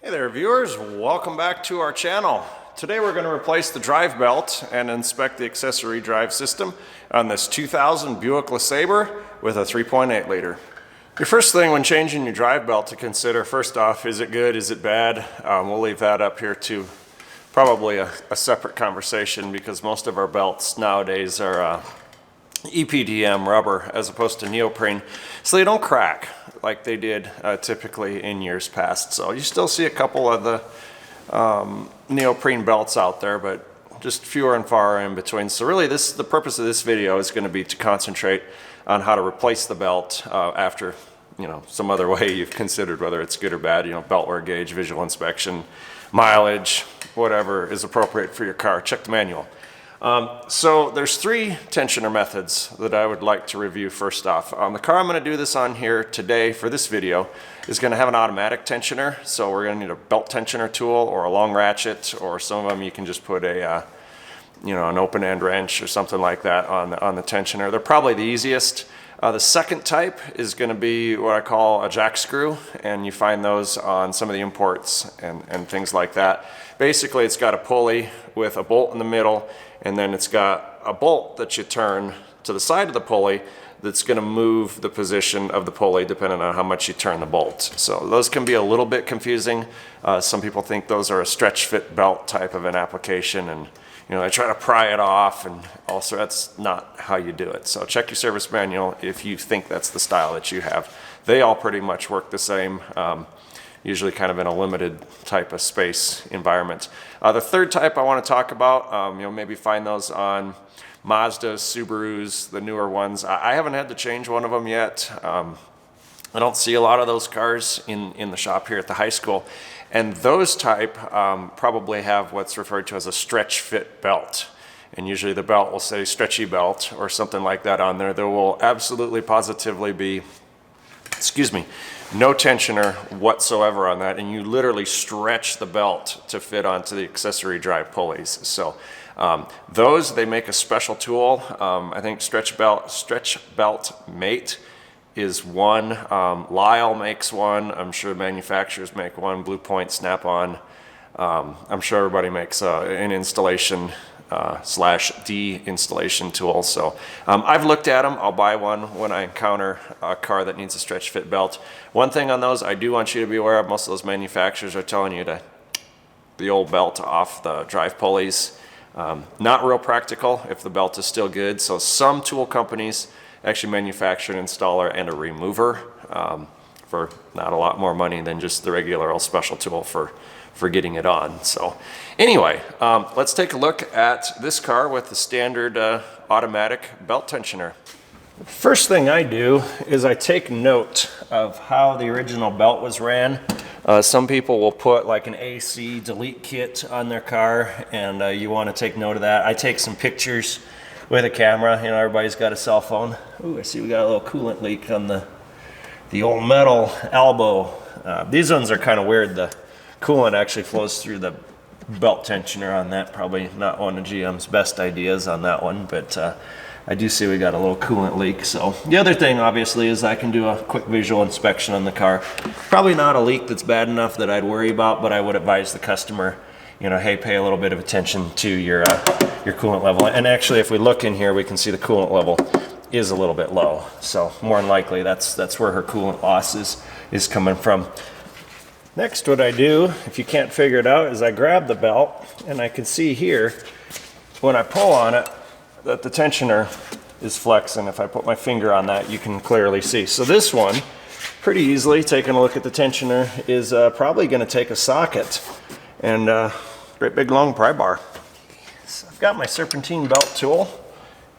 Hey there viewers, welcome back to our channel. Today we're going to replace the drive belt and inspect the accessory drive system on this 2000 Buick LeSabre with a 3.8 liter. Your first thing when changing your drive belt to consider, first off, is it good, is it bad? We'll leave that up here to probably a separate conversation because most of our belts nowadays are EPDM rubber as opposed to neoprene, so they don't crack like they did typically in years past. So you still see a couple of the neoprene belts out there, but just fewer and far in between. So really the purpose of this video is going to be to concentrate on how to replace the belt after some other way you've considered whether it's good or bad, belt wear gauge, visual inspection, mileage, whatever is appropriate for your car. Check the manual. So there's three tensioner methods that I would like to review first off. The car I'm going to do this on here today for this video is going to have an automatic tensioner. So we're going to need a belt tensioner tool or a long ratchet, or some of them you can just put a an open end wrench or something like that on the tensioner. They're probably the easiest. The second type is going to be what I call a jack screw, and you find those on some of the imports and things like that. Basically, it's got a pulley with a bolt in the middle, and then it's got a bolt that you turn to the side of the pulley that's going to move the position of the pulley depending on how much you turn the bolt. So those can be a little bit confusing. Some people think those are a stretch fit belt type of an application, and they try to pry it off, and also that's not how you do it. So check your service manual if you think that's the style that you have. They all pretty much work the same, usually kind of in a limited type of space environment. The third type I want to talk about, maybe find those on Mazdas, Subarus, the newer ones. I haven't had to change one of them yet. I don't see a lot of those cars in the shop here at the high school. And those type probably have what's referred to as a stretch fit belt. And usually the belt will say stretchy belt or something like that on there. There will absolutely positively be, no tensioner whatsoever on that. And you literally stretch the belt to fit onto the accessory drive pulleys. So those, they make a special tool. I think Stretch Belt Mate is one. Lyle makes one. I'm sure manufacturers make one. Blue Point, Snap-on. I'm sure everybody makes an installation slash de-installation tool. So I've looked at them. I'll buy one when I encounter a car that needs a stretch fit belt. One thing on those I do want you to be aware of, most of those manufacturers are telling you to the old belt off the drive pulleys. Not real practical if the belt is still good. So some tool companies actually manufacture an installer and a remover for not a lot more money than just the regular old special tool for getting it on. So anyway, let's take a look at this car with the standard automatic belt tensioner. First thing I do is I take note of how the original belt was ran. Some people will put like an AC delete kit on their car, and you want to take note of that. I take some pictures with a camera. Everybody's got a cell phone. Ooh, I see we got a little coolant leak on the old metal elbow. These ones are kind of weird. The coolant actually flows through the belt tensioner on that. Probably not one of GM's best ideas on that one, but I do see we got a little coolant leak. So the other thing obviously is I can do a quick visual inspection on the car. Probably not a leak that's bad enough that I'd worry about, but I would advise the customer, hey, pay a little bit of attention to your coolant level. And actually, if we look in here, we can see the coolant level is a little bit low. So more than likely, that's where her coolant loss is coming from. Next, what I do, if you can't figure it out, is I grab the belt, and I can see here, when I pull on it, that the tensioner is flexing. If I put my finger on that, you can clearly see. So this one, pretty easily, taking a look at the tensioner, is probably going to take a socket and great big long pry bar. So I've got my serpentine belt tool.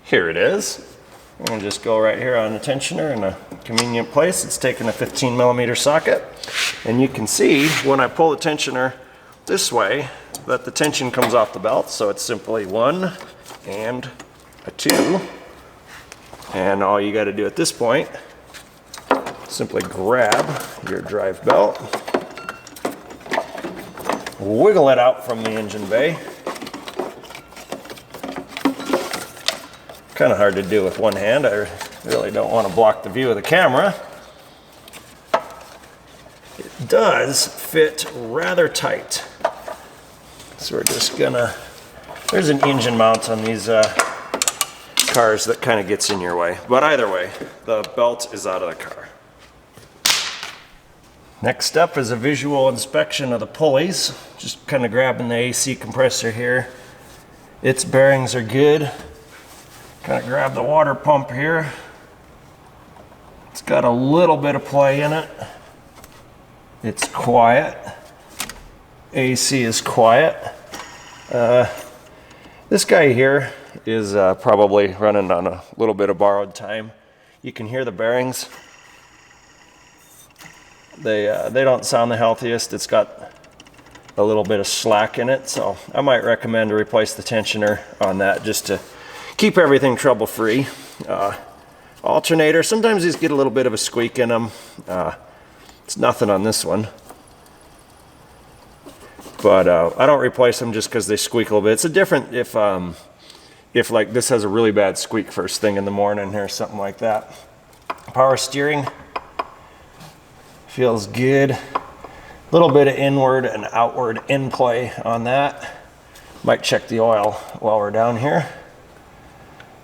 Here it is. I'm going to just go right here on the tensioner in a convenient place. It's taking a 15 millimeter socket, and you can see when I pull the tensioner this way that the tension comes off the belt. So it's simply 1 and a 2, and all you got to do at this point, simply grab your drive belt, wiggle it out from the engine bay. Kind of hard to do with one hand. I really don't want to block the view of the camera. Get does fit rather tight. So we're just gonna, there's an engine mount on these cars that kind of gets in your way. But either way, the belt is out of the car. Next up is a visual inspection of the pulleys. Just kind of grabbing the AC compressor here. Its bearings are good. Kind of grab the water pump here. It's got a little bit of play in it. It's quiet. AC is quiet. This guy here is probably running on a little bit of borrowed time. You can hear the bearings. They don't sound the healthiest. It's got a little bit of slack in it, so I might recommend to replace the tensioner on that just to keep everything trouble-free. Alternator, sometimes these get a little bit of a squeak in them. It's nothing on this one. But I don't replace them just because they squeak a little bit. It's a different if like this has a really bad squeak first thing in the morning or something like that. Power steering feels good. A little bit of inward and outward in play on that. Might check the oil while we're down here.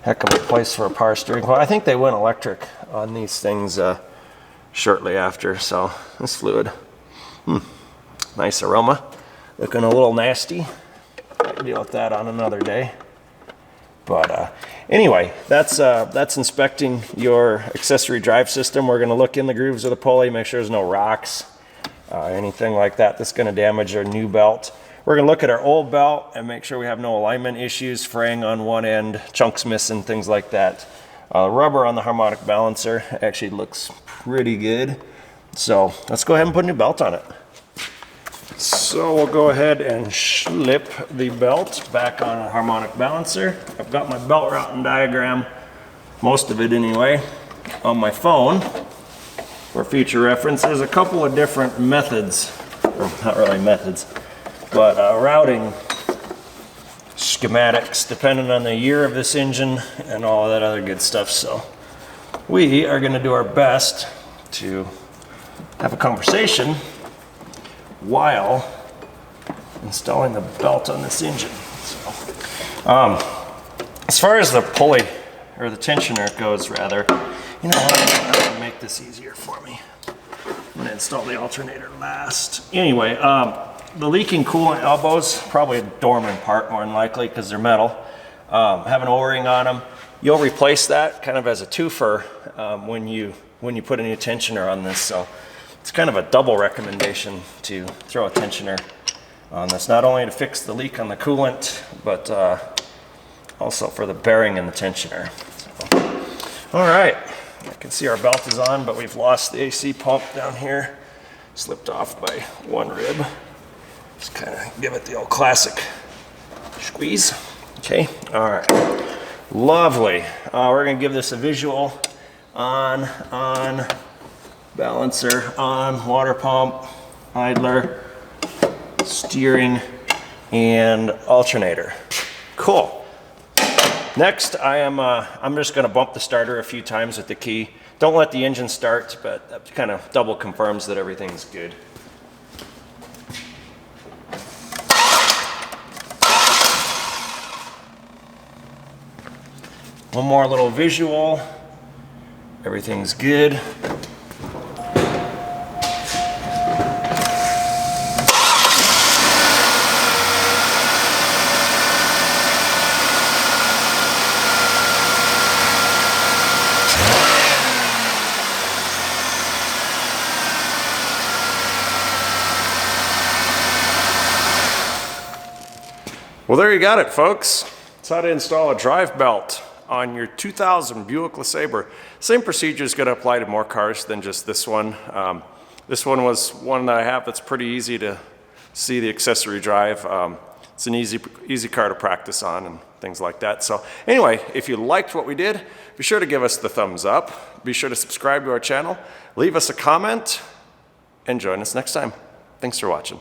Heck of a place for a power steering coil. I think they went electric on these things shortly after, so this fluid. Nice aroma. Looking a little nasty. Might deal with that on another day. But anyway, that's inspecting your accessory drive system. We're going to look in the grooves of the pulley, make sure there's no rocks, anything like that that's going to damage our new belt. We're going to look at our old belt and make sure we have no alignment issues, fraying on one end, chunks missing, things like that. Rubber on the harmonic balancer actually looks pretty good. So let's go ahead and put a new belt on it. So we'll go ahead and slip the belt back on a harmonic balancer. I've got my belt routing diagram, most of it anyway, on my phone for future reference. There's a couple of different methods, or not really methods, but routing schematics depending on the year of this engine and all that other good stuff. So we are going to do our best to have a conversation while installing the belt on this engine. So, as far as the pulley, or the tensioner goes rather, you know what, I'm going to make this easier for me. I'm going to install the alternator last. Anyway, the leaking coolant elbows, probably a dormant part more than likely because they're metal, have an O-ring on them. You'll replace that kind of as a twofer when you put a new tensioner on this. So it's kind of a double recommendation to throw a tensioner on this, not only to fix the leak on the coolant, but also for the bearing in the tensioner. So, all right, I can see our belt is on, but we've lost the AC pump down here. Slipped off by one rib. Just kind of give it the old classic squeeze. Okay, all right, lovely. We're gonna give this a visual on, balancer on, water pump, idler, steering, and alternator. Cool. Next, I'm just going to bump the starter a few times with the key. Don't let the engine start, but that kind of double confirms that everything's good. One more little visual. Everything's good. Well, there you got it, folks. It's how to install a drive belt on your 2000 Buick LeSabre. Same procedure is going to apply to more cars than just this one. This one was one that I have that's pretty easy to see the accessory drive. It's an easy car to practice on and things like that. So anyway, if you liked what we did, be sure to give us the thumbs up. Be sure to subscribe to our channel, leave us a comment, and join us next time. Thanks for watching.